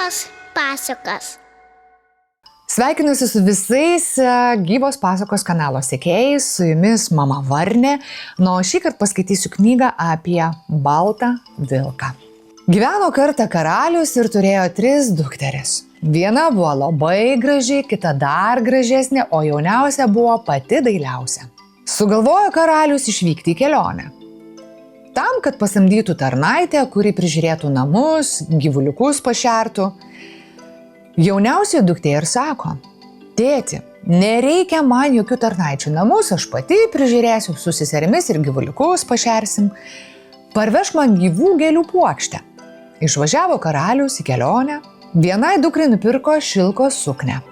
Gyvos pasakos. Sveikinuosi su visais Gyvos pasakos kanalo sekėjais, su jumis mama Varnė. O šįkart paskaitysiu knygą apie baltą vilką. Gyveno kartą karalius ir turėjo 3 dukteris. Viena buvo labai graži, kita dar gražesnė, o jauniausia buvo pati dailiausia. Sugalvojo karalius išvykti į kelionę. Tam, kad pasamdytų tarnaitę, kuri prižiūrėtų namus, gyvuliukus pašertų. Jauniausia duktė ir sako: tėti, nereikia man jokių tarnaičių namus, aš pati prižiūrėsiu, su seserimis ir gyvuliukus pašersim. Parvežk man gyvų gėlių puokštę. Išvažiavo karalius į kelionę. Vienai dukrai nupirko šilko suknę.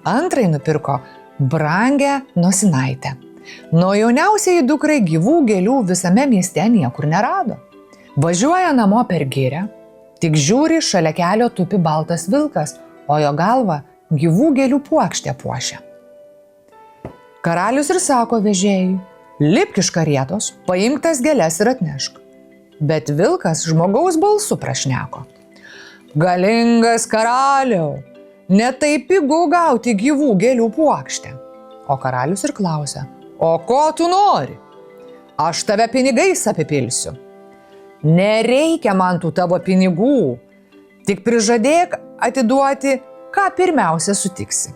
Antrai nupirko brangią nosinaitę. Nuo jauniausiai dukrai gyvų gėlių visame mieste niekur nerado. Važiuoja namo per girią, tik žiūri, šalia kelio tupi baltas vilkas, o jo galva gyvų gėlių puokštė puošia. Karalius ir sako vežėjui: lipk iš karietos, paimk tas gėles ir atnešk. Bet vilkas žmogaus balsu prašneko: galingas karaliau, ne taip pigu gauti gyvų gėlių puokštę. O karalius ir klausia: o ko tu nori? Aš tave pinigais apipilsiu. Nereikia man tų tavo pinigų, tik prižadėk atiduoti, ką pirmiausia sutiksi.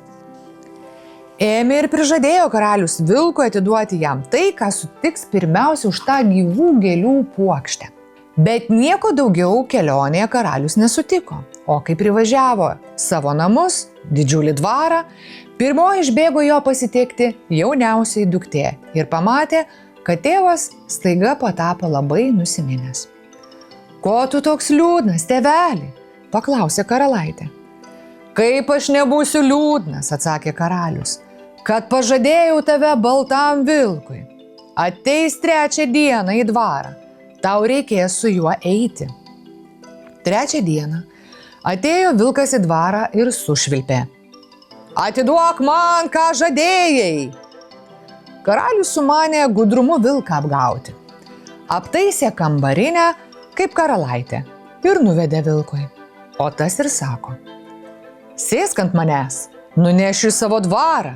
Ėmė ir prižadėjo karalius vilkui atiduoti jam tai, ką sutiks pirmiausia už tą gyvų gėlių puokštę. Bet nieko daugiau kelionėje karalius nesutiko, o kai privažiavo savo namus, didžiulį dvarą, pirmoji išbėgo jo pasitikti jauniausiai duktė ir pamatė, kad tėvas staiga patapo labai nusiminęs. Ko tu toks liūdnas, tėveli? Paklausė karalaitė. Kaip aš nebūsiu liūdnas, atsakė karalius, kad pažadėjau tave baltam vilkui. Ateis 3 dieną į dvarą, tau reikės su juo eiti. 3 dieną atėjo vilkas į dvarą ir sušvilpė: atiduok man, ką žadėjai. Karalius sumanė gudrumu vilką apgauti. Aptaisė kambarinę kaip karalaitė ir nuvedė vilkui. O tas ir sako: sėsk ant manęs, nunešiu į savo dvarą.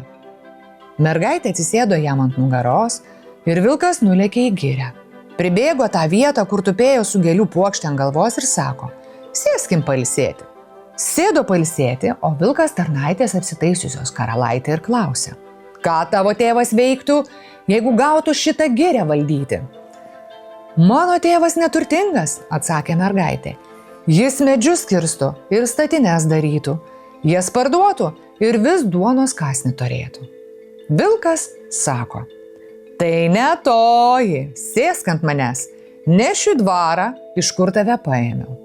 Mergaitė atsisėdo jam ant nugaros ir vilkas nulėkė į girią. Pribėgo tą vietą, kur tupėjo su gėlių puokšte ant galvos ir sako: sėskim pailsėti. Sėdo pailsėti, o vilkas tarnaitės apsitaisiusios karalaitė ir klausė: ką tavo tėvas veiktų, jeigu gautų šitą girią valdyti? Mano tėvas neturtingas, atsakė mergaitė. Jis medžius kirstų ir statines darytų, jas parduotų ir vis duonos kąsnį turėtų. Vilkas sako: tai ne toji, sėsk ant manęs, nešiu dvarą, iš kur tave paėmiau.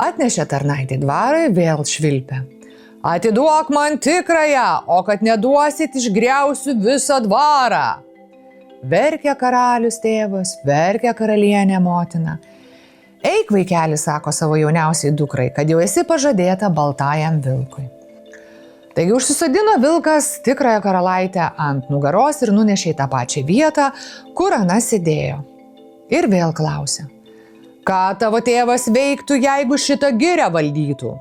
Atnešė tarnaitį dvarą ir vėl švilpė: atiduok man tikrąją, o kad neduosit, išgriausiu visą dvarą. Verkė karalius tėvas, verkė karalienė motina. Eik, vaikeli, sako savo jauniausiai dukrai, kad jau esi pažadėta baltajam vilkui. Taigi užsisodino vilkas tikrąją karalaitę ant nugaros ir nunešė į tą pačią vietą, kur ana sėdėjo. Ir vėl klausė: ką tavo tėvas veiktų, jeigu šitą girią valdytų?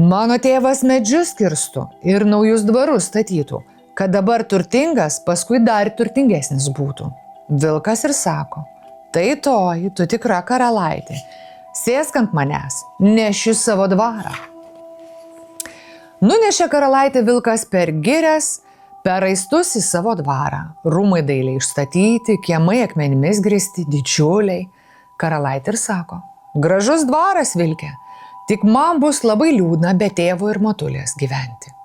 Mano tėvas medžius kirstų ir naujus dvarus statytų, kad dabar turtingas, paskui dar turtingesnis būtų. Vilkas ir sako: tai toji, tu tikra karalaitė, sėsk ant manęs, nešiu savo dvarą. Nunešė karalaitė vilkas per girias, per raistus į savo dvarą. Rūmai dailiai išstatyti, kiemai akmenimis grįsti, didžiuliai. Karalaitė ir sako: gražus dvaras, vilke, tik man bus labai liūdna be tėvo ir motulės gyventi.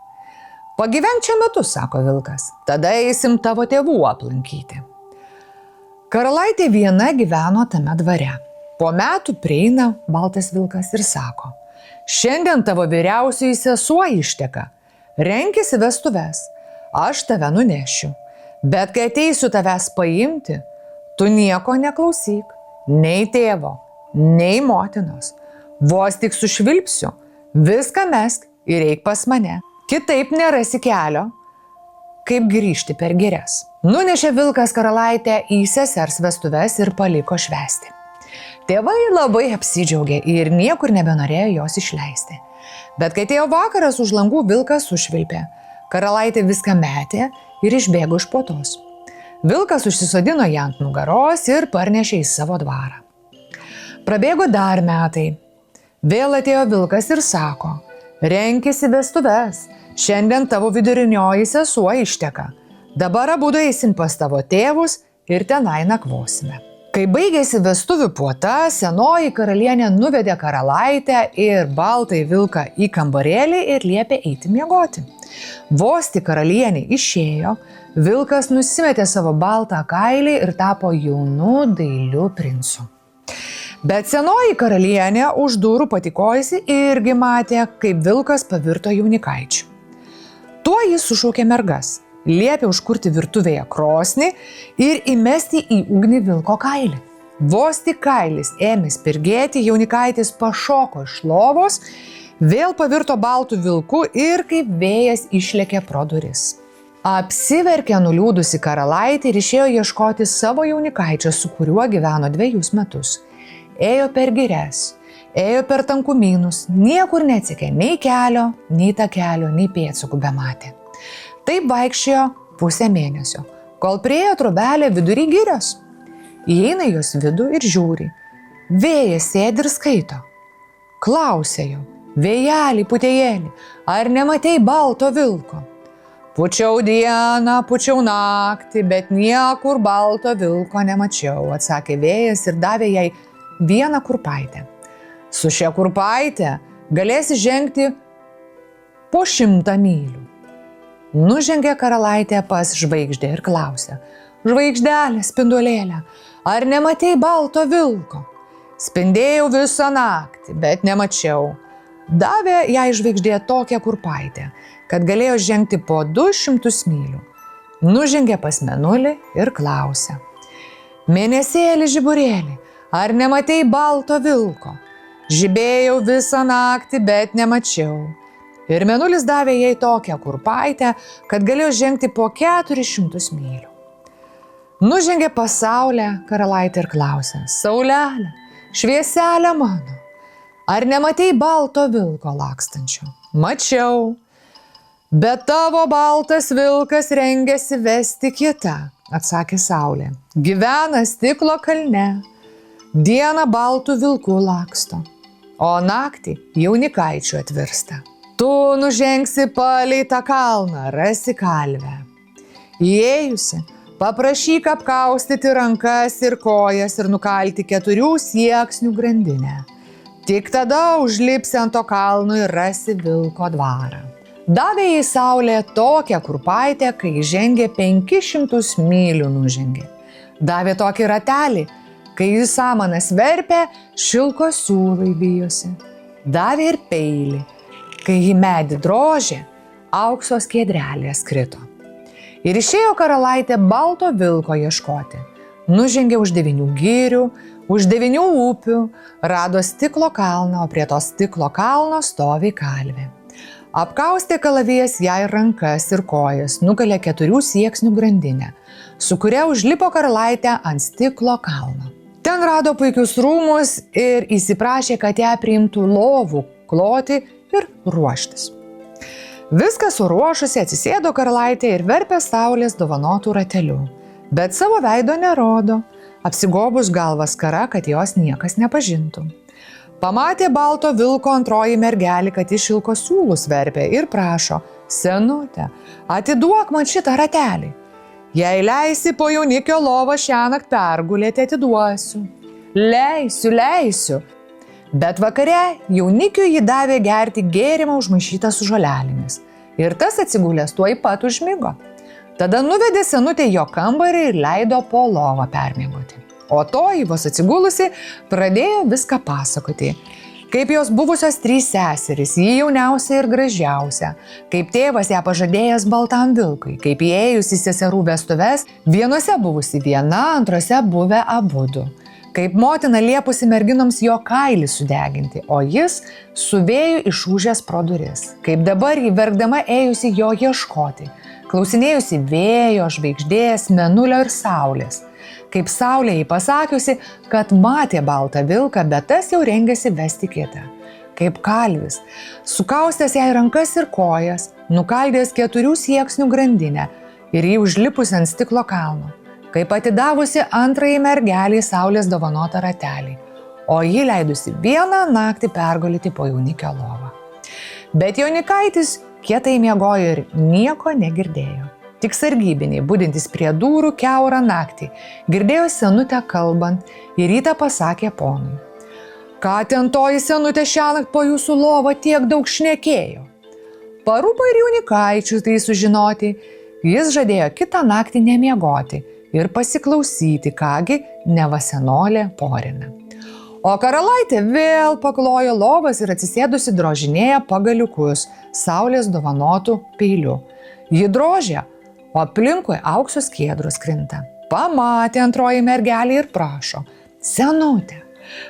Pagyvenk čia metus, sako vilkas, tada eisim tavo tėvų aplankyti. Karalaitė viena gyveno tame dvare. Po metų prieina baltas vilkas ir sako: šiandien tavo vyriausioji sesuo išteka, renkėsi vestuves, aš tave nunešiu, bet kai ateisiu tavęs paimti, tu nieko neklausyk, nei tėvo, nei motinos. Vos tik sušvilpsiu, viską mesk ir eik pas mane, kitaip nerasi kelio, kaip grįžti per girias. Nunešė vilkas karalaitę į sesers vestuves ir paliko švęsti. Tėvai labai apsidžiaugė ir niekur nebenorėjo jos išleisti. Bet kai atėjo vakaras, už langų vilkas sušvilpė. Karalaitė viską metė ir išbėgo iš puotos. Vilkas užsisodino ją ant nugaros ir parnešė į savo dvarą. Prabėgo dar metai. Vėl atėjo vilkas ir sako: renkisi vestuves, šiandien tavo vidurinioji sesuo išteka. Dabar abudu eisim pas tavo tėvus ir tenai nakvosime. Kai baigėsi vestuvių puota, senoji karalienė nuvedė karalaitę ir baltąjį vilką į kambarėlį ir liepė eiti miegoti. Vos tik karalienė išėjo, vilkas nusimetė savo baltą kailį ir tapo jaunu dailiu princu. Bet senoji karalienė už durų patikojusi irgi matė, kaip vilkas pavirto jaunikaičiu. Tuo jis sušaukė mergas, liepė užkurti virtuvėje krosnį ir įmesti į ugnį vilko kailį. Vos tik kailis ėmė spirgėti, jaunikaitis pašoko iš lovos, vėl pavirto baltų vilku ir kaip vėjas išlėkė pro duris. Apsiverkė nuliūdusi karalaitė ir išėjo ieškoti savo jaunikaičio, su kuriuo gyveno 2 metus. Ėjo per girias, ėjo per tankumynus, niekur neatsekė nei kelio, nei takelio, nei pėdsakų bematė. Taip vaikščiojo pusę mėnesio, kol priėjo trobelę vidury girios. Įeina jos vidų ir žiūri. Vėjas sėdi ir skaito. Klausė jo: vėjelį, putėjėlį, ar nematei balto vilko? Pučiau dieną, pučiau naktį, bet niekur balto vilko nemačiau, atsakė vėjas ir davė jai vieną kurpaitę. Su šia kurpaitė galėsi žengti po 100 mylių. Nužengė karalaitė pas žvaigždę ir klausė: žvaigždelė, spindulėlė, ar nematei balto vilko? Spindėjau visą naktį, bet nemačiau. Davė jai žvaigždė tokią kurpaitę, kad galėjo žengti po 200 mylių. Nužengė pas mėnulį ir klausė: mėnesėlį, žiburėlį, ar nematei balto vilko? Žibėjau visą naktį, bet nemačiau. Ir mėnulis davė jai tokią kurpaitę, kad galėjo žengti po 400 mylių. Nužengė pas saulę karalaitė ir klausė: saulelė, švieselė mano, ar nematei balto vilko lakstančio? Mačiau, bet tavo baltas vilkas rengiasi vesti kitą, atsakė saulė. Gyvena stiklo kalne, dieną baltų vilkų laksto, o naktį jaunikaičių atvirsta. Tu nužengsi palei tą kalną, rasi kalvę. Įėjusi, paprašyk apkaustyti rankas ir kojas ir nukalti 4 sieksnių grandinę. Tik tada užlipsi ant to kalno ir rasi vilko dvarą. Davė jai saulė tokią kurpaitę, kai žengė 500 mylių nužengė. Davė tokį ratelį, kai jis samanas verpė, šilko siūlai bijosi. Davė ir peilį, kai į medį drožė, aukso skiedrelės krito. Ir išėjo karalaitė balto vilko ieškoti. Nužengė už 9 girių, už 9 upių, rado stiklo kalną, o prie to stiklo kalno stovi kalvė. Apkaustė kalavijas jai rankas ir kojas, nukalė 4 sieksnių grandinę, su kuria užlipo karalaitė ant stiklo kalno. Ten rado puikius rūmus ir įsiprašė, kad ją priimtų lovų kloti ir ruoštis. Viską suruošusi atsisėdo karalaitė ir verpė saulės dovanotų ratelių, bet savo veido nerodo, apsigobus galvą skara, kad jos niekas nepažintų. Pamatė balto vilko antroji mergelė, kad iš šilko siūlus verpė ir prašo: senutė, atiduok man šitą ratelį. Jei leisi po jaunikio lovą šiąnakt pergulėti, atiduosiu. Leisiu. Bet vakare jaunikiui jį davė gerti gėrimą užmaišytą su žolelėmis. Ir tas atsigulęs tuoj pat užmigo. Tada nuvedė senutę jo kambarį ir leido po lovą permiegoti. O toji, vos atsigulusi, pradėjo viską pasakoti. Kaip jos buvusios 3 seserys, ji jauniausia ir gražiausia. Kaip tėvas ją pažadėjęs baltam vilkui. Kaip įėjus į seserų vestuves, vienose buvusi viena, antrose buvę abudu. Kaip motina liepusi merginoms jo kailį sudeginti, o jis su vėju išūžęs pro duris. Kaip dabar jį verkdama ėjusi jo ieškoti, klausinėjusi vėjo, žvaigždės, mėnulio ir saulės. kaip saulė jai pasakiusi, kad matė baltą vilką, bet tas jau rengėsi vesti kitą. Kaip kalvis, sukaustęs jai rankas ir kojas, nukaldęs 4 sieksnių grandinę ir jį užlipusi ant stiklo kalno, kaip atidavusi antrąjį mergelį saulės dovanotą ratelį, o jį leidusi vieną naktį pergulėti po jaunikio lovą. Bet jaunikaitis kietai miegojo ir nieko negirdėjo. Tik sargybiniai, budintys prie durų kiaurą naktį, girdėjo senutę kalbant ir rytą pasakė ponui: ką ten toji senutė šiąnakt po jūsų lovą tiek daug šnekėjo? Parūpo ir jaunikaičiui tai sužinoti, jis žadėjo kitą naktį nemiegoti ir pasiklausyti, kągi neva senolė porina. O karalaitė vėl paklojo lovas ir atsisėdusi drožinėja pagaliukus saulės dovanotų peiliu. Ji drožė, o aplinkui aukso skiedros krinta. Pamatė antroji mergelė ir prašo: senutė,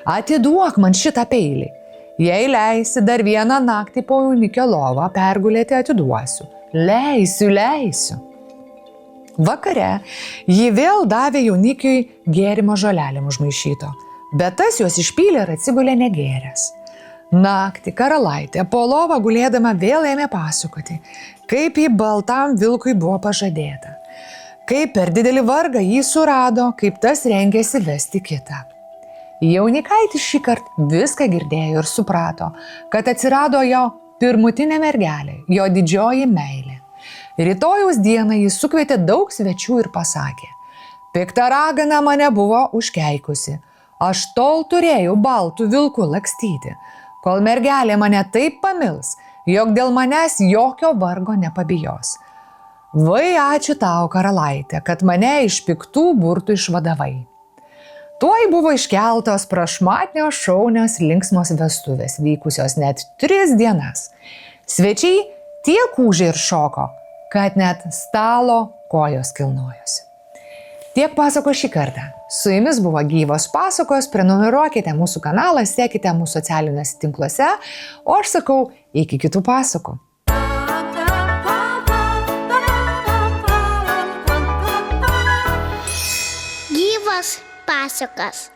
atiduok man šitą peilį. Jei leisi dar vieną naktį po jaunikio lovą pergulėti, atiduosiu. Leisiu. Vakare ji vėl davė jaunikiui gėrimo žolelėm užmaišyto, bet tas juos išpylė ir atsigulė negėręs. Naktį karalaitė po lovą gulėdama vėl ėmė pasakoti, kaip jį baltam vilkui buvo pažadėta, kaip per didelį vargą jį surado, kaip tas rengėsi vesti kitą. Jaunikaitis šįkart viską girdėjo ir suprato, kad atsirado jo pirmutinė mergelė, jo didžioji meilė. Rytojaus dieną jis sukvietė daug svečių ir pasakė: pikta ragana mane buvo užkeikusi, aš tol turėjau baltų vilkų lakstyti, kol mergelė mane taip pamils, jog dėl manęs jokio vargo nepabijos. Vai ačiū tau, karalaitė, kad mane iš piktų burtų išvadavai. Tuoj buvo iškeltos prašmatnios šaunios linksmos vestuvės, vykusios net 3 dienas. Svečiai tiek ūžė ir šoko, kad net stalo kojos kilnojosi. Tiek pasako šį kartą. Su jumis buvo Gyvos pasakos, prenumeruokite mūsų kanalą, sekite mūsų socialiniuose tinkluose, o aš sakau iki kitų pasakų. Gyvos pasakos.